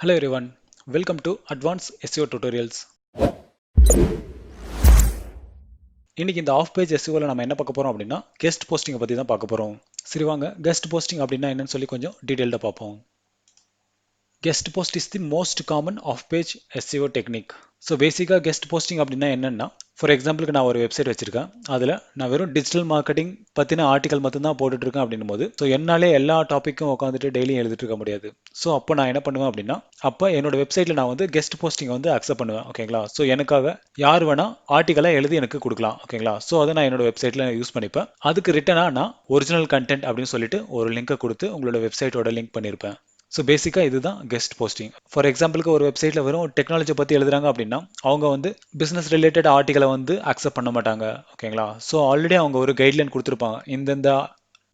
Hello everyone, welcome to Advanced SEO Tutorials. இன்னைக்கு இந்த of page SEOல நம்ம என்ன பார்க்க போறோம் அப்படின்னா கெஸ்ட் போஸ்டிங்கை பத்தி தான் பார்க்க போறோம். சரி வாங்க கெஸ்ட் போஸ்டிங் அப்படின்னா என்னன்னு சொல்லி கொஞ்சம் டீடைல்டா பார்ப்போம். Guest post is the most common off page SEO technique. So பேசிக்காக கெஸ்ட் போஸ்டிங் அப்படின்னா என்னன்னா, ஃபார் எக்ஸாம்பிளுக்கு நான் ஒரு வெப்சைட் வச்சிருக்கேன். அதில் நான் வெறும் டிஜிட்டல் மார்க்கெட்டிங் பற்றின ஆர்டிகல் மட்டும்தான் போட்டுட்டு இருக்கேன் அப்படின்னும் போது, ஸோ என்னாலே எல்லா டாப்பிக்கும் உட்காந்துட்டு டெய்லியும் எழுதிட்டு இருக்க முடியாது. ஸோ அப்போ நான் என்ன பண்ணுவேன் அப்படின்னா, அப்போ என்னோட வெப்சைட்டில் நான் வந்து கெஸ்ட் போஸ்டிங் வந்து அக்செப்ட் பண்ணுவேன். ஓகேங்களா? ஸோ எனக்காக யார் வேணா ஆர்டிகலை எழுதி எனக்கு கொடுக்கலாம். ஓகேங்களா? ஸோ அதை நான் என்னோட வெப்சைட்டில் யூஸ் பண்ணிப்பேன். அதுக்கு ரிட்டனாக நான் ஒரிஜினல் கண்டென்ட் அப்படின்னு சொல்லிட்டு ஒரு லிங்கை கொடுத்து உங்களோட வெப்சைட்டோட லிங்க் பண்ணியிருப்பேன். ஸோ பேசிக்காக இதுதான் கெஸ்ட் போஸ்டிங். ஃபார் எக்ஸாம்பிளுக்கு ஒரு வெப்சைட்டில் வெறும் டெக்னாலஜி பற்றி எழுதுறாங்க அப்படின்னா அவங்க வந்து பிஸ்னஸ் ரிலேட்டட் ஆர்டிகளை வந்து அக்செப்ட் பண்ண மாட்டாங்க. ஓகேங்களா? ஸோ ஆல்ரெடி அவங்க ஒரு கைட்லைன் கொடுத்துருப்பாங்க, இந்தந்த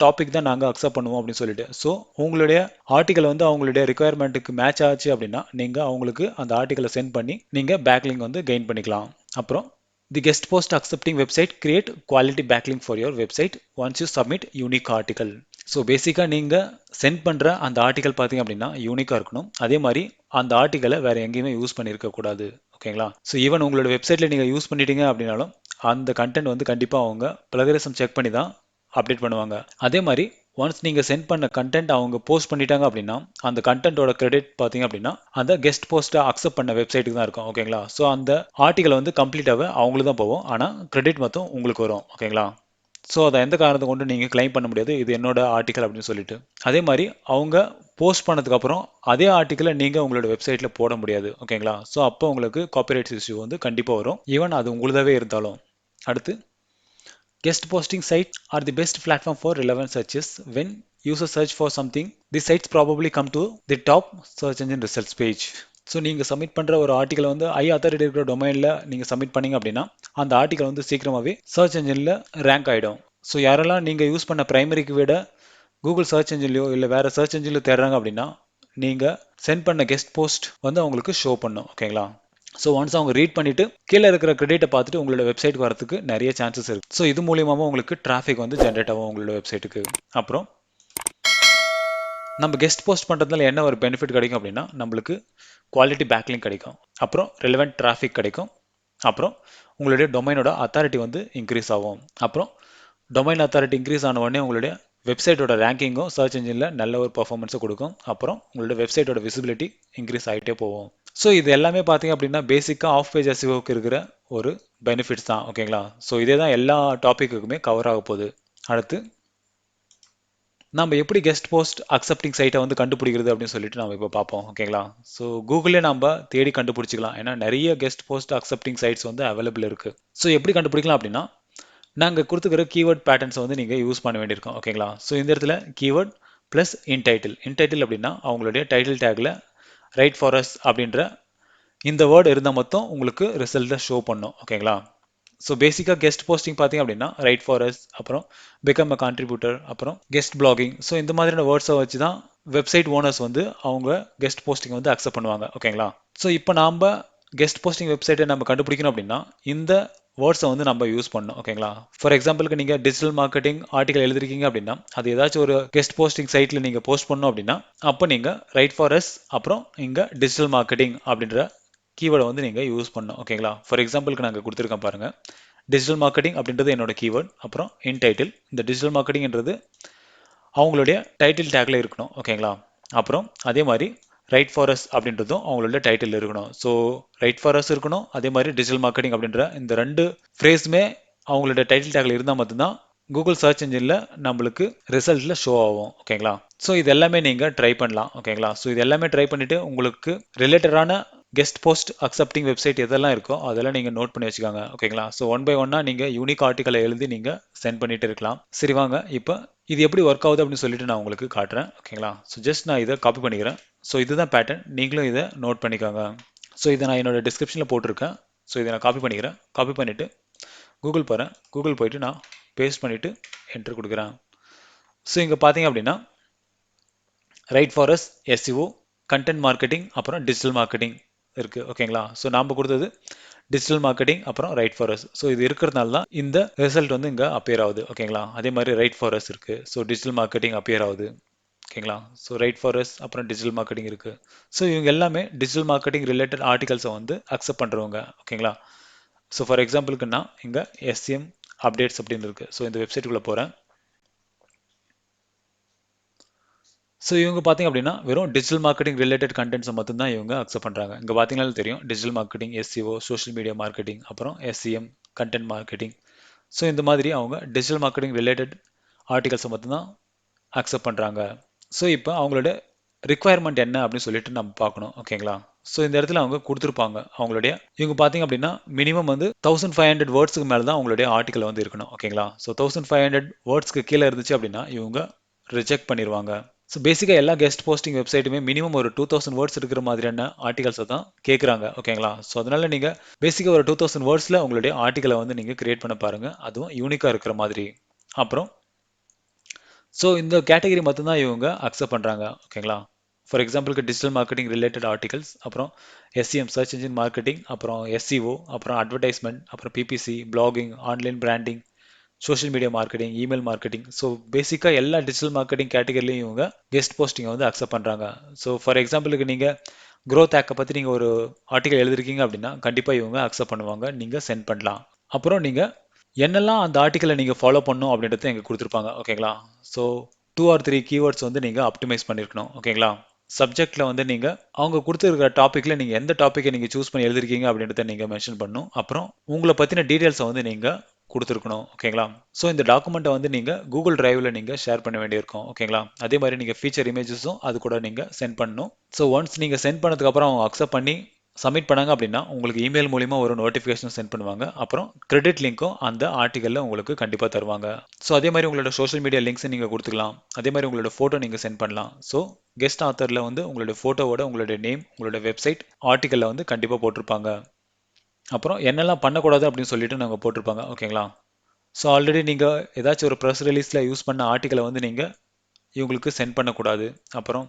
டாபிக் தான் நாங்கள் அக்செப்ட் பண்ணுவோம் அப்படின்னு சொல்லிட்டு. ஸோ உங்களுடைய ஆர்டிகல் வந்து அவங்களுடைய ரிக்குவயர்மெண்ட்டுக்கு மேட்ச் ஆச்சு அப்படின்னா நீங்கள் அவங்களுக்கு அந்த ஆர்டிகலை சென்ட் பண்ணி நீங்கள் பேக்லிங்க் வந்து கெயின் பண்ணிக்கலாம். அப்புறம் தி guest post accepting website create quality backlink for your website once you submit unique article. So பேசிக்காக நீங்கள் சென்ட் பண்ணுற அந்த ஆர்டிகல் பார்த்தீங்க அப்படின்னா யூனிக்காக இருக்கணும். அதே மாதிரி அந்த ஆர்டிகலை வேறு எங்கேயுமே யூஸ் பண்ணியிருக்க கூடாது. ஓகேங்களா? ஸோ ஈவன் உங்களோட வெப்சைட்டில் நீங்கள் யூஸ் பண்ணிட்டீங்க அப்படின்னாலும் அந்த கண்டென்ட் வந்து கண்டிப்பாக அவங்க பிளகரிசம் செக் பண்ணி தான் அப்டேட் பண்ணுவாங்க. அதே மாதிரி ஒன்ஸ் நீங்கள் சென்ட் பண்ண கண்டென்ட் அவங்க போஸ்ட் பண்ணிட்டாங்க அப்படின்னா அந்த கண்டென்ட்டோட கிரெடிட் பார்த்தீங்க அப்படின்னா அந்த கெஸ்ட் போஸ்ட்டை அக்செப்ட் பண்ண வெப்சைட்டுக்கு தான் இருக்கும். ஓகேங்களா? ஸோ அந்த ஆர்டிகல் வந்து கம்ப்ளீட்டாகவே அவங்களுக்கு தான் போகும், ஆனால் கிரெடிட் மட்டும் உங்களுக்கு வரும். ஓகேங்களா? ஸோ அதை எந்த காரணத்தை கொண்டு நீங்கள் கிளைம் பண்ண முடியாது, இது என்னோட ஆர்டிக்கல் அப்படின்னு சொல்லிட்டு. அதே மாதிரி அவங்க போஸ்ட் பண்ணதுக்கு அப்புறம் அதே ஆர்டிக்கலை நீங்கள் உங்களோட வெப்சைட்டில் போட முடியாது. ஓகேங்களா? ஸோ அப்போ உங்களுக்கு காப்பிரைட்ஸ் இஷ்யூ வந்து கண்டிப்பாக வரும், ஈவன் அது உங்களுதாவே இருந்தாலும். அடுத்து guest posting sites are the best platform for relevant searches. When users search for something, the sites probably come to the top search engine results page. So நீங்கள் submit பண்ணுற ஒரு ஆர்டிக்கலை வந்து ஐ அத்தாரிட்டி இருக்கிற டொமைனில் நீங்கள் சப்மிட் பண்ணீங்க அப்படின்னா அந்த ஆர்டிக்கல் வந்து சீக்கிரமாகவே சர்ச் என்ஜினில் ரேங்க் ஆகிடும். ஸோ யாரெல்லாம் நீங்கள் யூஸ் பண்ண பிரைமரிக்கு விட கூகுள் சர்ச் என்ஜின்லையோ இல்லை வேறு சர்ச் என்ஜினில் தேடுறாங்க அப்படின்னா நீங்கள் சென்ட் பண்ண கெஸ்ட் போஸ்ட் வந்து அவங்களுக்கு ஷோ பண்ணும். ஓகேங்களா? ஸோ ஒன்ஸ் அவங்க ரீட் பண்ணிட்டு கீழே இருக்கிற கிரெடிட்டை பார்த்துட்டு உங்களோட வெப்சைட் வரதுக்கு நிறைய சான்சஸ் இருக்கு. ஸோ இது மூலியமாக உங்களுக்கு டிராஃபிக் வந்து ஜென்ரேட் ஆகும் உங்களோட வெப்சைட்டுக்கு. அப்புறம் நம்ம கெஸ்ட் போஸ்ட் பண்ணுறதுனால என்ன ஒரு பெனிஃபிட் கிடைக்கும் அப்படின்னா நம்மளுக்கு குவாலிட்டி பேக்லிங்க் கிடைக்கும், அப்புறம் ரெலவெண்ட் டிராஃபிக் கிடைக்கும், அப்புறம் உங்களுடைய டொமைனோட அத்தாரிட்டி வந்து இன்க்ரீஸ் ஆகும். அப்புறம் டொமைன் அத்தாரிட்டி இன்க்ரீஸ் ஆன உடனே உங்களுடைய வெப்சைட்டோட ரேங்கிங்கும் சர்ச் இன்ஜினில் நல்ல ஒரு பர்ஃபார்மன்ஸை கொடுக்கும். அப்புறம் உங்களோட வெப்சைட்டோட விசிபிலிட்டி இன்க்ரீஸ் ஆகிட்டே போகும். ஸோ இது எல்லாமே பார்த்தீங்க அப்படின்னா பேசிக்காக ஆஃப் பேஜ் SEOக்கு இருக்கிற ஒரு பெனிஃபிட்ஸ் தான். ஓகேங்களா? ஸோ இதே தான் எல்லா டாப்பிக்குமே கவர் ஆக போகுது. அடுத்து நம்ம எப்படி கெஸ்ட் போஸ்ட் அக்செப்டிங் சைட்டை வந்து கண்டுபிடிக்கிறது அப்படின்னு சொல்லிட்டு நம்ம இப்போ பார்ப்போம். ஓகேங்களா? ஸோ கூகுளே நம்ம தேடி கண்டுபிடிச்சிக்கலாம், ஏன்னா நிறைய கெஸ்ட் போஸ்ட் அக்செப்டிங் சைட்ஸ் வந்து அவைலபிள் இருக்கு. ஸோ எப்படி கண்டுபிடிக்கலாம் அப்படின்னா நாங்கள் கொடுத்துக்கிற கீவேர்ட் பேட்டர்ன்ஸை வந்து நீங்கள் யூஸ் பண்ண வேண்டியிருக்கோம். ஓகேங்களா? ஸோ இந்த இடத்துல கீவேர்ட் ப்ளஸ் இன்டைட்டில் அப்படின்னா அவங்களுடைய டைட்டில் டேக்ல ரைட் ஃபார் அஸ் அப்படின்ற இந்த வேர்டு இருந்தால் மட்டும் உங்களுக்கு ரிசல்ட்டை ஷோ பண்ணும். ஓகேங்களா? ஸோ பேசிக்காக கெஸ்ட் போஸ்டிங் பார்த்தீங்க அப்படின்னா ரைட் ஃபார் அஸ், அப்புறம் பிகம் அ கான்ட்ரிபியூட்டர், அப்புறம் கெஸ்ட் பிளாகிங். ஸோ இந்த மாதிரியான வேர்ட்ஸை வச்சு தான் வெப்சைட் ஓனர்ஸ் வந்து அவங்க கெஸ்ட் போஸ்டிங் வந்து அக்செப்ட் பண்ணுவாங்க. ஓகேங்களா? ஸோ இப்போ நாம் கெஸ்ட் போஸ்டிங் வெப்சைட்டை நம்ம கண்டுபிடிக்கணும் அப்படின்னா இந்த வேர்ட்ஸை வந்து நம்ம யூஸ் பண்ணணும். ஓகேங்களா? ஃபார் எக்ஸாம்பிளுக்கு நீங்கள் டிஜிட்டல் மார்க்கெட்டிங் ஆர்டிகல் எழுதிருக்கீங்க அப்படின்னா அது ஏதாச்சும் ஒரு கெஸ்ட் போஸ்டிங் சைட்டில் நீங்கள் போஸ்ட் பண்ணணும் அப்படின்னா அப்போ நீங்கள் ரைட் ஃபார் அஸ் அப்புறம் இங்கே டிஜிட்டல் மார்க்கெட்டிங் அப்படின்ற கீவேர்டை வந்து நீங்கள் யூஸ் பண்ணணும். ஓகேங்களா? ஃபார் எக்ஸாம்பிளுக்கு நாங்கள் கொடுத்துருக்கோம் பாருங்கள், டிஜிட்டல் மார்க்கெட்டிங் அப்படின்றது என்னோட கீவேர்ட், அப்புறம் இன்டைட்டில். இந்த டிஜிட்டல் மார்க்கெட்டிங்ன்றது அவங்களுடைய டைட்டில் டேக்ல இருக்கணும். ஓகேங்களா? அப்புறம் அதே மாதிரி ரைட் ஃபார் அஸ் அப்படின்றதும் அவங்களோட டைட்டில் இருக்கணும். ஸோ ரைட் ஃபார் அஸ் இருக்கணும், அதே மாதிரி டிஜிட்டல் மார்க்கெட்டிங் அப்படின்ற இந்த ரெண்டு ஃப்ரேஸுமே அவங்களோட டைட்டில் டேக்ல இருந்தால் மட்டும்தான் கூகுள் சர்ச் இன்ஜினில் நம்மளுக்கு ரிசல்ட்டில் ஷோ ஆகும். ஓகேங்களா? ஸோ இது எல்லாமே நீங்கள் ட்ரை பண்ணலாம். ஓகேங்களா? ஸோ இது எல்லாமே ட்ரை பண்ணிவிட்டு உங்களுக்கு ரிலேட்டடான கெஸ்ட் போஸ்ட் அக்செப்டிங் வெப்சைட் எதெல்லாம் இருக்கோ அதெல்லாம் நீங்கள் நோட் பண்ணி வச்சுக்கோங்க. ஓகேங்களா? ஸோ ஒன் பை ஒன்னாக நீங்கள் யூனிக் ஆர்டிக்கலை எழுதி நீங்கள் சென்ட் பண்ணிட்டு இருக்கலாம். சரி வாங்க இப்போ இது எப்படி ஒர்க் ஆகுது அப்படின்னு சொல்லிட்டு நான் உங்களுக்கு காட்டுறேன். ஓகேங்களா? ஸோ ஜஸ்ட் நான் இதை காப்பி பண்ணிக்கிறேன். ஸோ இதுதான் பேட்டர்ன், நீங்களும் இதை நோட் பண்ணிக்கோங்க. ஸோ இதை நான் என்னோட டிஸ்கிரிப்ஷனில் போட்டிருக்கேன். ஸோ இதை நான் காப்பி பண்ணிக்கிறேன். காப்பி பண்ணிவிட்டு கூகுள் போகிறேன். கூகுள் போயிட்டு நான் பேஸ்ட் பண்ணிவிட்டு என்ட்ரு கொடுக்குறேன். ஸோ இங்கே பார்த்தீங்க அப்படின்னா right for us, SEO, content marketing, அப்புறம் டிஜிட்டல் மார்க்கெட்டிங் இருக்கு. ஓகேங்களா? ஸோ நாம் கொடுத்தது டிஜிட்டல் மார்க்கெட்டிங் அப்புறம் ரைட் ஃபார் அஸ். ஸோ இது இருக்கிறதுனால தான் இந்த ரிசல்ட் வந்து இங்கே அப்பியர் ஆகுது. ஓகேங்களா? அதே மாதிரி ரைட் ஃபார் அஸ் இருக்கு, ஸோ டிஜிட்டல் மார்க்கெட்டிங் அப்பியர் ஆகுது. ஓகேங்களா. ஸோ ரைட் ஃபார் அஸ் அப்புறம் டிஜிட்டல் மார்க்கெட்டிங் இருக்குது. ஸோ இவங்க எல்லாமே டிஜிட்டல் மார்க்கெட்டிங் ரிலேட்டட் ஆர்டிகல்ஸை வந்து அக்செப்ட் பண்ணுறவங்க. ஓகேங்களா. ஸோ ஃபார் எக்ஸாம்பிளுக்குன்னா இங்கே எஸ்சிஎம் அப்டேட்ஸ் அப்படின்னு இருக்குது. ஸோ இந்த வெப்சைட்டுக்குள்ளே போகிறேன். ஸோ இவங்க பார்த்தீங்க அப்படின்னா வெறும் டிஜிட்டல் மார்க்கெட்டிங் ரிலேட்டட் கண்டென்ட்ஸை மட்டும்தான் இவங்க அக்செப்ட் பண்ணுறாங்க. இங்கே பார்த்தீங்கன்னாலும் தெரியும் digital marketing, SEO, social media marketing, அப்புறம் எஸ்சிஎம், கண்டென்ட் மார்க்கெட்டிங். ஸோ இந்த மாதிரி அவங்க டிஜிட்டல் மார்க்கெட்டிங் ரிலேட்டட் ஆர்டிகல்ஸை மட்டும்தான் அக்செப்ட் பண்ணுறாங்க. ஸோ இப்போ அவங்களோட ரிக்குவயர்மெண்ட் என்ன அப்படின்னு சொல்லிட்டு நம்ம பார்க்கணும். ஓகேங்களா. ஸோ இந்த இடத்துல அவங்க கொடுத்துருப்பாங்க அவங்களுடைய இவங்க பார்த்தீங்க அப்படின்னா மினிமம் வந்து 1500 வேர்ட்ஸுக்கு மேலே தான் அவங்களுடைய ஆர்டிக்கல் வந்து இருக்கணும். ஓகேங்களா. ஸோ 1500 வேர்ட்ஸ்க்கு கீழே இருந்துச்சு அப்படின்னா இவங்க ரிஜெக்ட் பண்ணிடுவாங்க. ஸோ பேசிக்காக எல்லா கெஸ்ட் போஸ்டிங் வெப்சைட்டுமே மினிமம் ஒரு 2000 வேர்ட்ஸ் இருக்கிற மாதிரியான ஆர்டிகல்ஸை தான் கேட்குறாங்க. ஓகேங்களா. ஸோ அதனால நீங்கள் பேசிக்காக ஒரு 2000 வேர்ட்ஸில் உங்களுடைய ஆர்டிக்கலை வந்து நீங்கள் கிரியேட் பண்ண பாருங்கள், அதுவும் யூனிக்காக இருக்கிற மாதிரி. அப்புறம் ஸோ இந்த கேட்டகரி மட்டும்தான் இவங்க அக்செப்ட் பண்ணுறாங்க. ஓகேங்களா. ஃபார் எக்ஸாம்பிளுக்கு டிஜிட்டல் மார்க்கெட்டிங் ரிலேட்டட் ஆர்டிகல்ஸ், அப்புறம் எஸ்சிஎம் சர்ச் இன்ஜின் மார்க்கெட்டிங், அப்புறம் எஸ்சிஓ, அப்புறம் அட்வர்டைஸ்மெண்ட், அப்புறம் BBC, blogging, online branding, social media marketing, email marketing. So பேசிக்காக எல்லா டிஜிட்டல் மார்க்கெட்டிங் கேட்டகரிலையும் இவங்க கெஸ்ட் போஸ்டிங்கை வந்து அக்செப்ட் பண்ணுறாங்க. ஸோ ஃபார் எக்ஸாம்பிளுக்கு நீங்கள் க்ரோத் ஆக்கை பற்றி நீங்கள் ஒரு ஆர்டிகல் எழுதிருக்கீங்க அப்படின்னா கண்டிப்பாக இவங்க அக்செப்ட் பண்ணுவாங்க, நீங்கள் சென்ட் பண்ணலாம். அப்புறம் நீங்கள் என்னெல்லாம் அந்த ஆர்டிக்கலை நீங்கள் ஃபாலோ பண்ணணும் அப்படின்றத எங்கே கொடுத்துருப்பாங்க. ஓகேங்களா. ஸோ 2 or 3 கீவேர்ட்ஸ் வந்து நீங்கள் ஆப்டிமைஸ் பண்ணியிருக்கணும். ஓகேங்களா. சப்ஜெக்டில் வந்து நீங்கள் அவங்க கொடுத்துருக்கிற டாப்பிக்கில் நீங்கள் எந்த டாப்பிக்கை நீங்கள் சூஸ் பண்ணி எழுதிருக்கீங்க அப்படின்றத நீங்கள் மென்ஷன் பண்ணணும். அப்புறம் உங்களை பற்றின டீட்டெயில்ஸை வந்து நீங்கள் கொடுத்துருக்கணும். ஓகேங்களா. ஸோ இந்த டாக்குமெண்ட்டை வந்து நீங்கள் கூகுள் டிரைவில் நீங்கள் ஷேர் பண்ண வேண்டியிருக்கும். ஓகேங்களா. அதே மாதிரி நீங்கள் ஃபீச்சர் இமேஜஸும் அது கூட நீங்கள் சென்ட் பண்ணணும். ஸோ ஒன்ஸ் நீங்கள் சென்ட் பண்ணதுக்கப்புறம் அவங்க அக்செப்ட் பண்ணி சப்மிட் பண்ணாங்க அப்படின்னா உங்களுக்கு இமெயில் மூலிமா ஒரு நோட்டிஃபிகேஷன் சென்ட் பண்ணுவாங்க. அப்புறம் கிரெடிட் லிங்க்கும் அந்த ஆர்டிக்கலில் உங்களுக்கு கண்டிப்பாக தருவாங்க. ஸோ அதே மாதிரி உங்களோட சோஷியல் மீடியா லிங்க்ஸை நீங்கள் கொடுத்துக்கலாம். அதே மாதிரி உங்களோட ஃபோட்டோ நீங்கள் சென்ட் பண்ணலாம். ஸோ கெஸ்ட் ஆத்தரில் வந்து உங்களோட ஃபோட்டோவோட உங்களோட நேம், உங்களோட வெப்சைட், ஆர்டிக்கலில் வந்து கண்டிப்பாக போட்டிருப்பாங்க. அப்புறம் என்னெல்லாம் பண்ணக்கூடாது அப்படின்னு சொல்லிட்டு நாங்கள் போட்டிருப்பாங்க. ஓகேங்களா. ஸோ ஆல்ரெடி நீங்கள் ஏதாச்சும் ஒரு ப்ரெஸ் ரிலீஸில் யூஸ் பண்ண ஆர்டிக்கலை வந்து நீங்கள் இவங்களுக்கு சென்ட் பண்ணக்கூடாது. அப்புறம்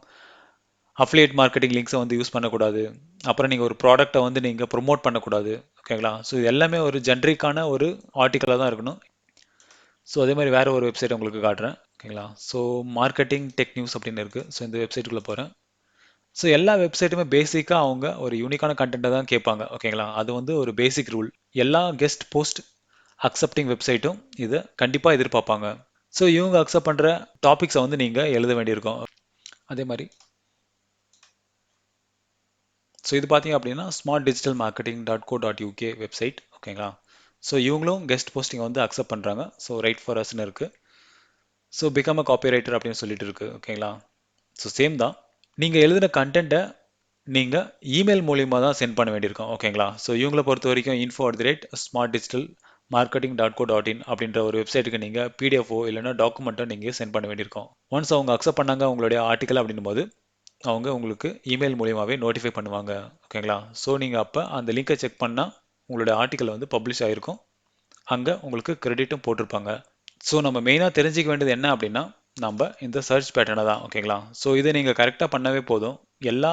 அஃபிலியேட் மார்க்கெட்டிங் லிங்க்ஸை வந்து யூஸ் பண்ணக்கூடாது. அப்புறம் நீங்கள் ஒரு ப்ராடக்ட்டை வந்து நீங்கள் ப்ரொமோட் பண்ணக்கூடாது. ஓகேங்களா. ஸோ இது எல்லாமே ஒரு ஜென்ரிக்கான ஒரு ஆர்டிக்கலாக தான் இருக்கணும். ஸோ அதே மாதிரி வேறு ஒரு வெப்சைட் உங்களுக்கு காட்டுறேன். ஓகேங்களா. ஸோ மார்க்கெட்டிங் டெக் நியூஸ் அப்படின்னு இருக்குது. ஸோ இந்த வெப்சைட்டுக்குள்ளே போகிறேன். ஸோ எல்லா வெப்சைட்டுமே பேசிக்காக அவங்க ஒரு யூனிக்கான கண்டென்ட்டை தான் கேட்பாங்க. ஓகேங்களா. அது வந்து ஒரு பேசிக் ரூல். எல்லா கெஸ்ட் போஸ்ட் அக்செப்டிங் வெப்சைட்டும் இதை கண்டிப்பாக எதிர்பார்ப்பாங்க. ஸோ இவங்க அக்செப்ட் பண்ணுற டாபிக்ஸை வந்து நீங்கள் எழுத வேண்டியிருக்கும். அதே மாதிரி ஸோ இது பார்த்தீங்க அப்படின்னா smartdigitalmarketing.co.uk வெப்சைட். ஓகேங்களா. ஸோ இவங்களும் கெஸ்ட் போஸ்டிங் வந்து அக்செப்ட் பண்ணுறாங்க. ஸோ ரைட் ஃபார் அஸ்ன்னு இருக்குது. ஸோ பிகம் அ காப்பிரைட்டர் அப்படின்னு சொல்லிட்டு இருக்குது. ஓகேங்களா. ஸோ சேம் தான். நீங்கள் எழுதின கண்டென்ட்டை நீங்கள் இமெயில் மூலியமாக தான் சென்ட் பண்ண வேண்டியிருக்கும். ஓகேங்களா. ஸோ இவங்களை பொறுத்த வரைக்கும் info@smartdigitalmarketing.co.in அப்படின்ற ஒரு வெப்சைட்டுக்கு நீங்கள் பிடிஎஃப்ஓ இல்லைன்னா டாக்குமெண்ட்டை நீங்கள் சென்ட் பண்ண வேண்டியிருக்கும். ஒன்ஸ் அவங்க அக்செப்ட் பண்ணாங்க உங்களுடைய ஆர்டிக்கல் அப்படின்னும் போது அவங்க உங்களுக்கு இமெயில் மூலியமாகவே நோட்டிஃபை பண்ணுவாங்க. ஓகேங்களா. ஸோ நீங்கள் அப்போ அந்த லிங்கை செக் பண்ணால் உங்களுடைய ஆர்டிக்கல் வந்து பப்ளிஷ் ஆகிருக்கும். அங்கே உங்களுக்கு கிரெடிட்டும் போட்டிருப்பாங்க. ஸோ நம்ம மெயினாக தெரிஞ்சிக்க வேண்டியது என்ன அப்படின்னா நம்ம இந்த சர்ச் பேட்டர்னை தான். ஓகேங்களா. ஸோ இதை நீங்கள் கரெக்டாக பண்ணவே போதும், எல்லா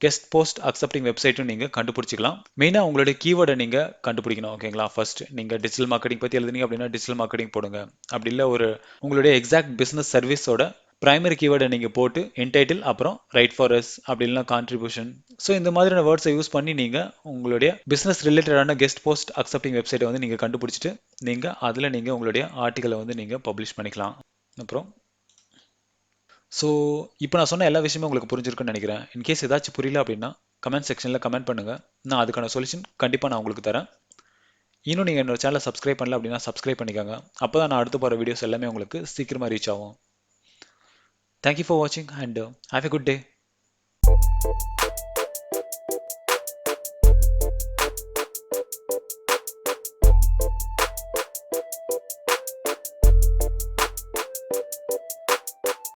கெஸ்ட் போஸ்ட் அக்செப்டிங் வெப்சைட்டும் நீங்கள் கண்டுபிடிச்சிக்கலாம். மெயினாக உங்களுடைய கீவேர்டை நீங்கள் கண்டுபிடிக்கணும். ஓகேங்களா. ஃபர்ஸ்ட் நீங்கள் டிஜிட்டல் மார்க்கெட்டிங் பற்றி எழுதுனீங்க அப்படின்னா டிஜிட்டல் மார்க்கெட்டிங் போடுங்க. அப்படி இல்லை ஒரு உங்களுடைய எக்ஸாக்ட் பிஸ்னஸ் சர்வீஸோட பிரைமரி கீவேர்டை நீங்கள் போட்டு என்டைட்டில், அப்புறம் ரைட் ஃபார் அஸ், அப்படி இல்லைனா கான்ட்ரிபியூஷன். ஸோ இந்த மாதிரியான வேர்ட்ஸை யூஸ் பண்ணி நீங்கள் உங்களுடைய பிஸ்னஸ் ரிலேட்டடான கெஸ்ட் போஸ்ட் அக்செப்டிங் வெப்சைட்டை வந்து நீங்கள் கண்டுபிடிச்சிட்டு நீங்கள் அதில் நீங்கள் உங்களுடைய ஆர்டிக்கலை வந்து நீங்கள் பப்ளிஷ் பண்ணிக்கலாம். அப்புறம் ஸோ இப்போ நான் சொன்ன எல்லா விஷயமும் உங்களுக்கு புரிஞ்சிருக்குன்னு நினைக்கிறேன். இன்கேஸ் ஏதாச்சும் புரியல அப்படின்னா கமெண்ட் செக்ஷனில் கமெண்ட் பண்ணுங்கள், நான் அதுக்கான சொல்யூஷன் கண்டிப்பாக நான் உங்களுக்கு தரேன். இன்னும் நீங்கள் என்னோட சேனலை சப்ஸ்கிரைப் பண்ணல அப்படின்னா சப்ஸ்கிரைப் பண்ணிக்கோங்க. அப்போ தான் நான் அடுத்து போகிற வீடியோஸ் எல்லாமே உங்களுக்கு சீக்கிரமாக ரீச் ஆகும். Thank you for watching and have a good day.